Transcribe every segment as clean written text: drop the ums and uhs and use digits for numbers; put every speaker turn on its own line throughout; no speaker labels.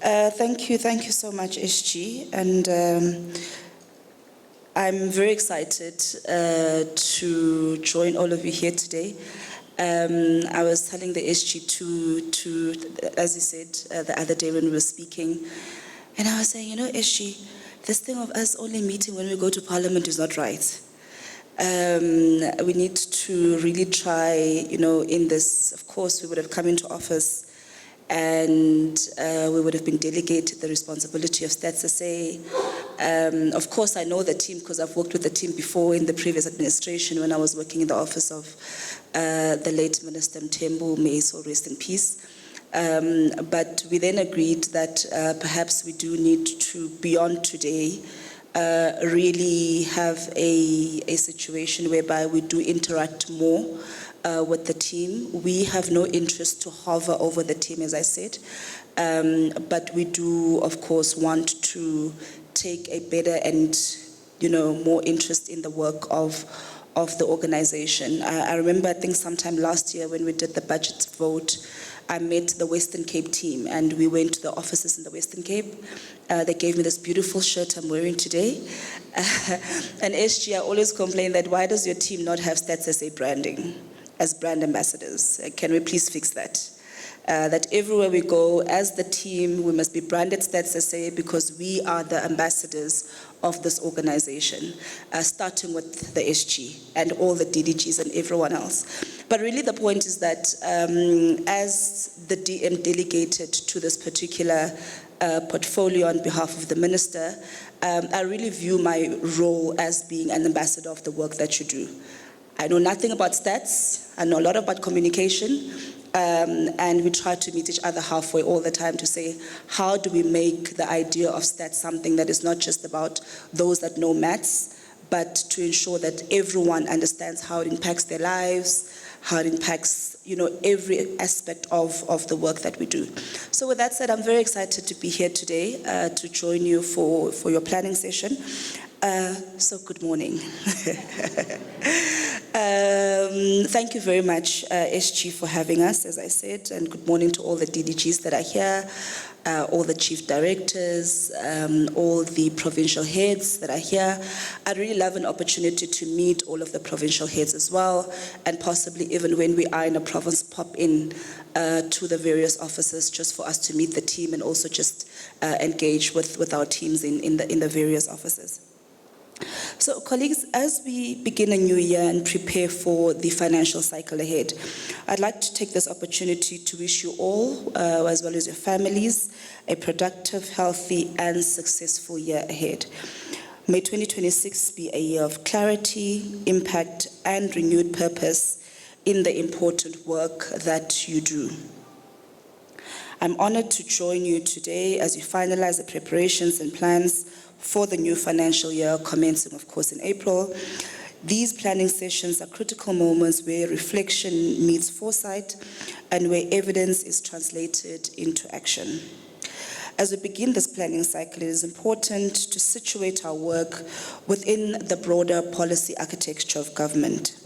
Thank you so much, SG. And I'm very excited to join all of you here today. I was telling the SG as you said the other day when we were speaking, and I was saying, SG, this thing of us only meeting when we go to Parliament is not right. We need to really try, in this, of course, we would have come into office and we would have been delegated the responsibility of Stats SA. Of course, I know the team because I've worked with the team before in the previous administration when I was working in the office of the late Minister Mthembu, may his soul rest in peace. But we then agreed that perhaps we do need to, beyond today, really have a situation whereby we do interact more with the team. We have no interest to hover over the team, as I said, but we do, of course, want to take a better and, more interest in the work of the organization. I remember, I think sometime last year when we did the budget vote, I met the Western Cape team and we went to the offices in the Western Cape. They gave me this beautiful shirt I'm wearing today. And SG, I always complain that why does your team not have Stats SA branding as brand ambassadors? Can we please fix that? That everywhere we go, as the team, we must be branded Stats SA because we are the ambassadors of this organization, starting with the SG and all the DDGs and everyone else. But really the point is that as the DM delegated to this particular portfolio on behalf of the minister, I really view my role as being an ambassador of the work that you do. I know nothing about stats, I know a lot about communication, and we try to meet each other halfway all the time to say, how do we make the idea of stats something that is not just about those that know maths, but to ensure that everyone understands how it impacts their lives, how it impacts, every aspect of the work that we do. So with that said, I'm very excited to be here today to join you for your planning session. So good morning. Thank you very much, SG, for having us, as I said, and good morning to all the DDGs that are here, all the chief directors, all the provincial heads that are here. I'd really love an opportunity to meet all of the provincial heads as well, and possibly even when we are in a province, pop in to the various offices just for us to meet the team and also just engage with our teams in the various offices. So colleagues, as we begin a new year and prepare for the financial cycle ahead, I'd like to take this opportunity to wish you all, as well as your families, a productive, healthy and successful year ahead. May 2026 be a year of clarity, impact and renewed purpose in the important work that you do. I'm honored to join you today as you finalize the preparations and plans for the new financial year, commencing, of course, in April. These planning sessions are critical moments where reflection meets foresight and where evidence is translated into action. As we begin this planning cycle, it is important to situate our work within the broader policy architecture of government.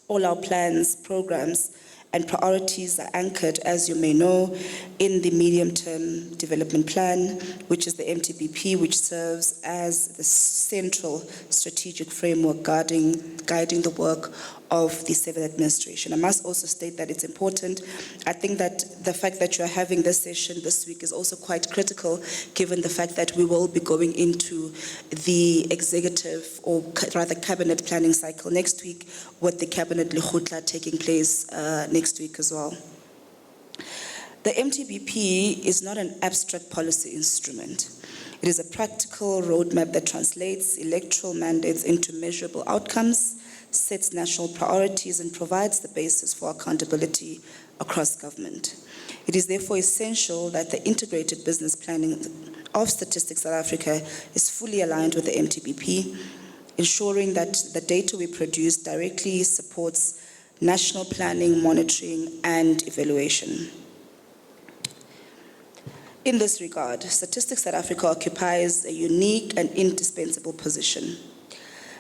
All our plans, programs, and priorities are anchored, as you may know, in the medium-term development plan, which is the MTBP, which serves as the central strategic framework guiding the work of the 7th administration. I must also state that it's important. I think that the fact that you're having this session this week is also quite critical, given the fact that we will be going into the executive, or rather cabinet planning cycle next week, with the cabinet Lekgotla taking place next week as well. The MTBP is not an abstract policy instrument. It is a practical roadmap that translates electoral mandates into measurable outcomes, sets national priorities, and provides the basis for accountability across government. It is therefore essential that the integrated business planning of Statistics South Africa is fully aligned with the MTBP, ensuring that the data we produce directly supports national planning, monitoring, and evaluation. In this regard, Statistics South Africa occupies a unique and indispensable position.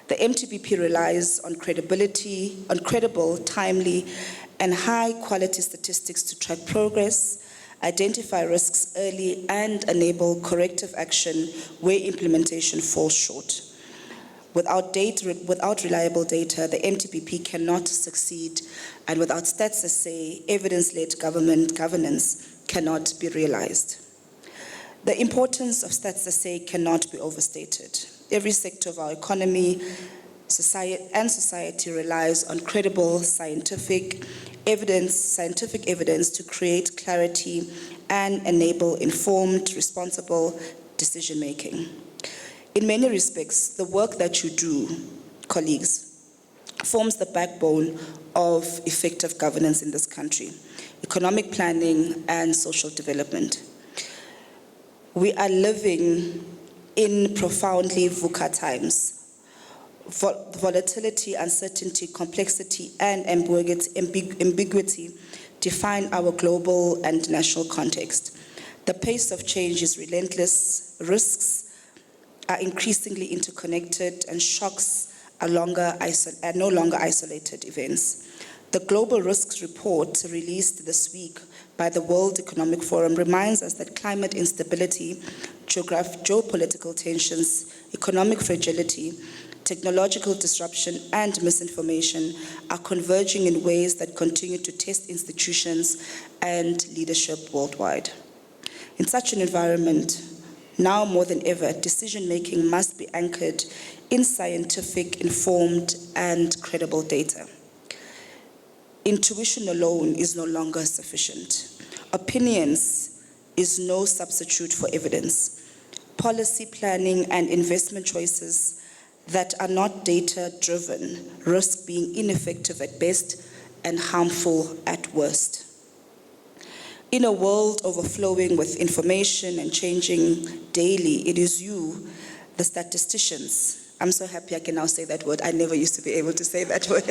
The MTBP relies on credible, timely, and high-quality statistics to track progress, identify risks early, and enable corrective action where implementation falls short. Without reliable data, the MTBP cannot succeed, and without Stats SA, evidence-led governance cannot be realized. The importance of Stats SA cannot be overstated. Every sector of our economy, society relies on credible scientific evidence to create clarity and enable informed, responsible decision-making. In many respects, the work that you do, colleagues, forms the backbone of effective governance in this country, economic planning and social development. We are living in profoundly VUCA times. Volatility, uncertainty, complexity, and ambiguity define our global and national context. The pace of change is relentless, risks are increasingly interconnected, and shocks are no longer isolated events. The Global Risks Report released this week by the World Economic Forum reminds us that climate instability, geopolitical tensions, economic fragility, technological disruption, and misinformation are converging in ways that continue to test institutions and leadership worldwide. In such an environment, now more than ever, decision-making must be anchored in scientific, informed, and credible data. Intuition alone is no longer sufficient. Opinions is no substitute for evidence. Policy planning and investment choices that are not data-driven risk being ineffective at best and harmful at worst. In a world overflowing with information and changing daily, it is you, the statisticians. I'm so happy I can now say that word. I never used to be able to say that word.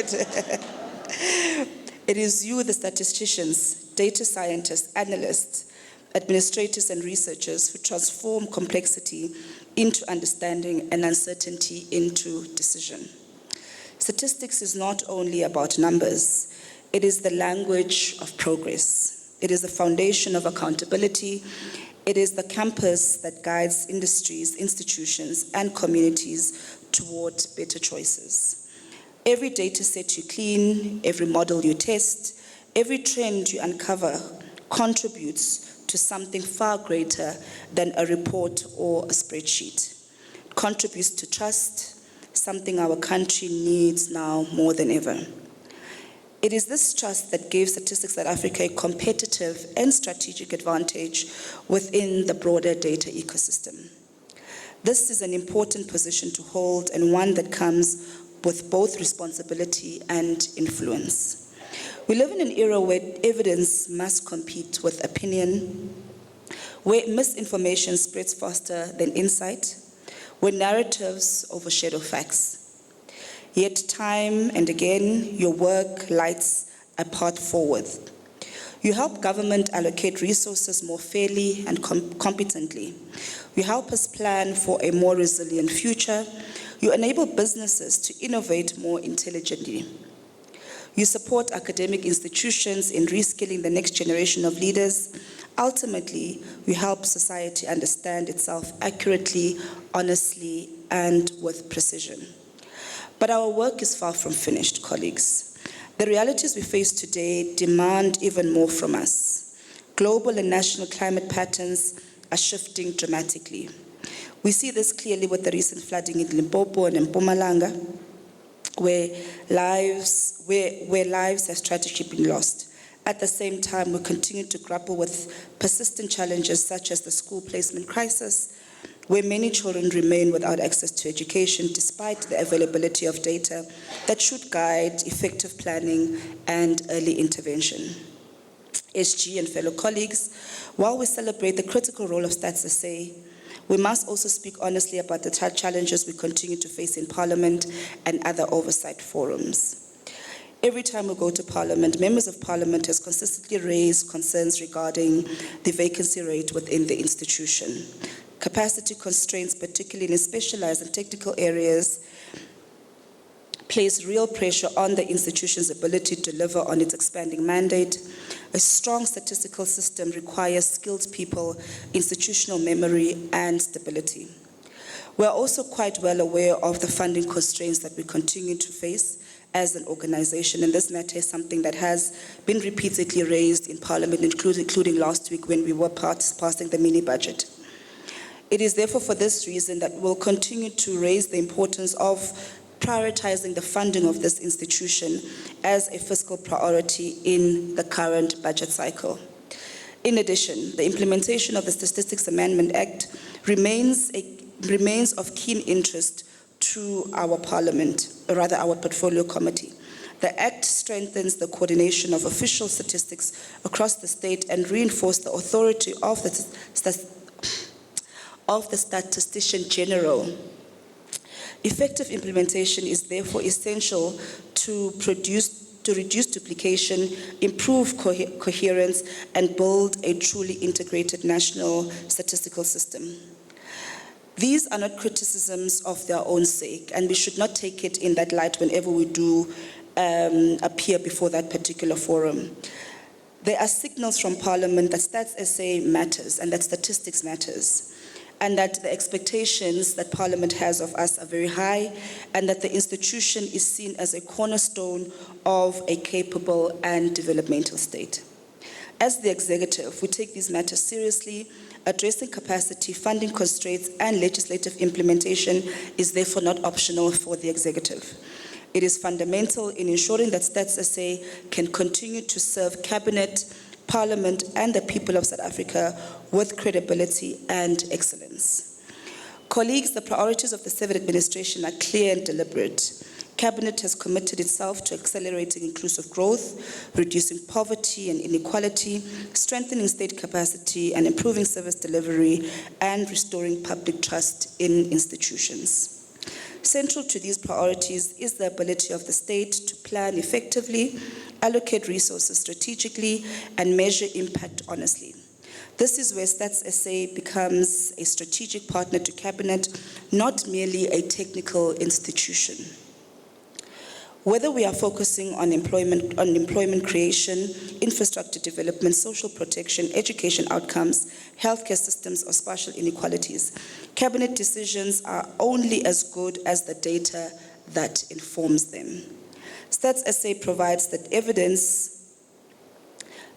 It is you, the statisticians, data scientists, analysts, administrators, and researchers who transform complexity into understanding and uncertainty into decision. Statistics is not only about numbers, it is the language of progress. It is the foundation of accountability. It is the compass that guides industries, institutions, and communities toward better choices. Every data set you clean, every model you test, every trend you uncover contributes to something far greater than a report or a spreadsheet. It contributes to trust, something our country needs now more than ever. It is this trust that gave Statistics South Africa a competitive and strategic advantage within the broader data ecosystem. This is an important position to hold and one that comes with both responsibility and influence. We live in an era where evidence must compete with opinion, where misinformation spreads faster than insight, where narratives overshadow facts. Yet time and again, your work lights a path forward. You help government allocate resources more fairly and competently. You help us plan for a more resilient future. You enable businesses to innovate more intelligently. You support academic institutions in reskilling the next generation of leaders. Ultimately, you help society understand itself accurately, honestly, and with precision. But our work is far from finished, colleagues. The realities we face today demand even more from us. Global and national climate patterns are shifting dramatically. We see this clearly with the recent flooding in Limpopo and in Mpumalanga, where lives have tragically been lost. At the same time, we continue to grapple with persistent challenges such as the school placement crisis, where many children remain without access to education despite the availability of data that should guide effective planning and early intervention. SG and fellow colleagues, while we celebrate the critical role of Stats SA, we must also speak honestly about the challenges we continue to face in Parliament and other oversight forums. Every time we go to Parliament, members of Parliament has consistently raised concerns regarding the vacancy rate within the institution. Capacity constraints, particularly in specialized and technical areas, place real pressure on the institution's ability to deliver on its expanding mandate. A strong statistical system requires skilled people, institutional memory, and stability. We are also quite well aware of the funding constraints that we continue to face as an organization, and this matter is something that has been repeatedly raised in Parliament, including last week when we were passing the mini-budget. It is therefore for this reason that we'll continue to raise the importance of prioritizing the funding of this institution as a fiscal priority in the current budget cycle. In addition, the implementation of the Statistics Amendment Act remains of keen interest to our Parliament, or rather our Portfolio Committee. The Act strengthens the coordination of official statistics across the state and reinforces the authority of the Statistician General. Effective implementation is therefore essential to reduce duplication, improve coherence, and build a truly integrated national statistical system. These are not criticisms of their own sake, and we should not take it in that light whenever we do appear before that particular forum. There are signals from Parliament that Stats SA matters and that statistics matters, and that the expectations that Parliament has of us are very high, and that the institution is seen as a cornerstone of a capable and developmental state. As the executive, we take these matters seriously. Addressing capacity, funding constraints, and legislative implementation is therefore not optional for the executive. It is fundamental in ensuring that Stats SA can continue to serve Cabinet, Parliament, and the people of South Africa with credibility and excellence. Colleagues, the priorities of the civil administration are clear and deliberate. Cabinet has committed itself to accelerating inclusive growth, reducing poverty and inequality, strengthening state capacity, and improving service delivery, and restoring public trust in institutions. Central to these priorities is the ability of the state to plan effectively, allocate resources strategically, and measure impact honestly. This is where Stats SA becomes a strategic partner to Cabinet, not merely a technical institution. Whether we are focusing on employment creation, infrastructure development, social protection, education outcomes, healthcare systems, or spatial inequalities, Cabinet decisions are only as good as the data that informs them. Stats SA provides that evidence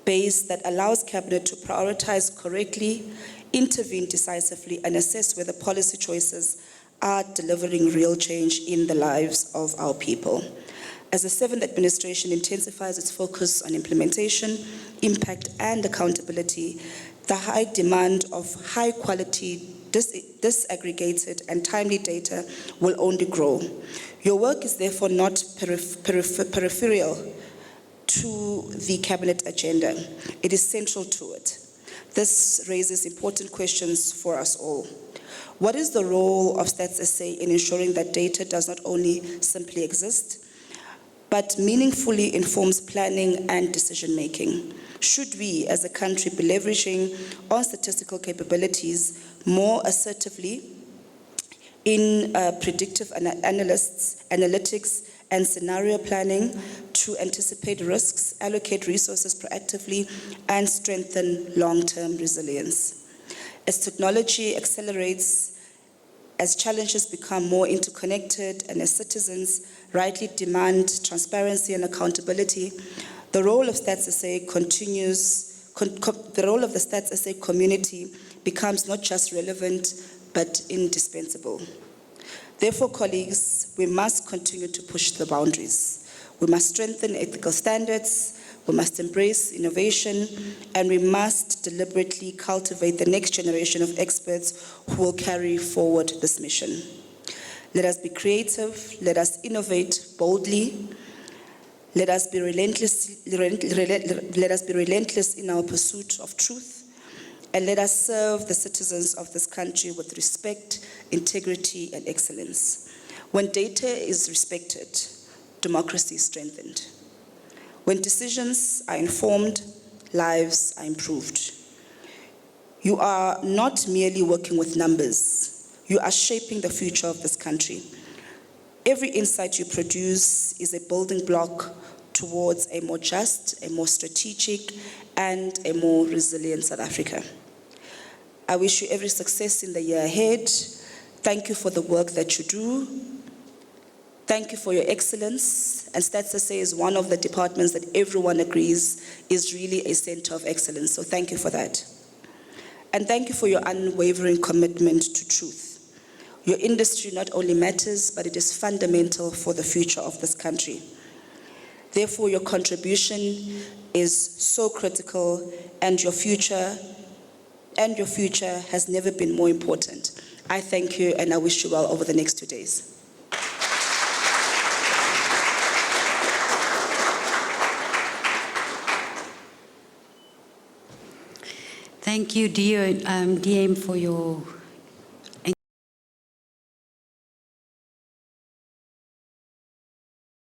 base that allows Cabinet to prioritize correctly, intervene decisively, and assess whether policy choices are delivering real change in the lives of our people. As the seventh administration intensifies its focus on implementation, impact, and accountability, the high demand of high-quality, disaggregated, and timely data will only grow. Your work is therefore not peripheral to the Cabinet agenda. It is central to it. This raises important questions for us all. What is the role of Stats SA in ensuring that data does not only simply exist, but meaningfully informs planning and decision-making? Should we, as a country, be leveraging on statistical capabilities more assertively in predictive analytics, and scenario planning to anticipate risks, allocate resources proactively, and strengthen long-term resilience? As technology accelerates, as challenges become more interconnected, and as citizens rightly demand transparency and accountability, the role of Stats SA the role of the Stats SA community becomes not just relevant, but indispensable. Therefore, colleagues, we must continue to push the boundaries. We must strengthen ethical standards, we must embrace innovation, and we must deliberately cultivate the next generation of experts who will carry forward this mission. Let us be creative, let us innovate boldly, let us be relentless in our pursuit of truth, and let us serve the citizens of this country with respect, integrity, and excellence. When data is respected, democracy is strengthened. When decisions are informed, lives are improved. You are not merely working with numbers, you are shaping the future of this country. Every insight you produce is a building block towards a more just, a more strategic, and a more resilient South Africa. I wish you every success in the year ahead. Thank you for the work that you do. Thank you for your excellence. And Stats SA is one of the departments that everyone agrees is really a center of excellence. So thank you for that. And thank you for your unwavering commitment to truth. Your industry not only matters, but it is fundamental for the future of this country. Therefore, your contribution is so critical, and your future has never been more important. I thank you, and I wish you well over the next 2 days.
Thank you, DM, for your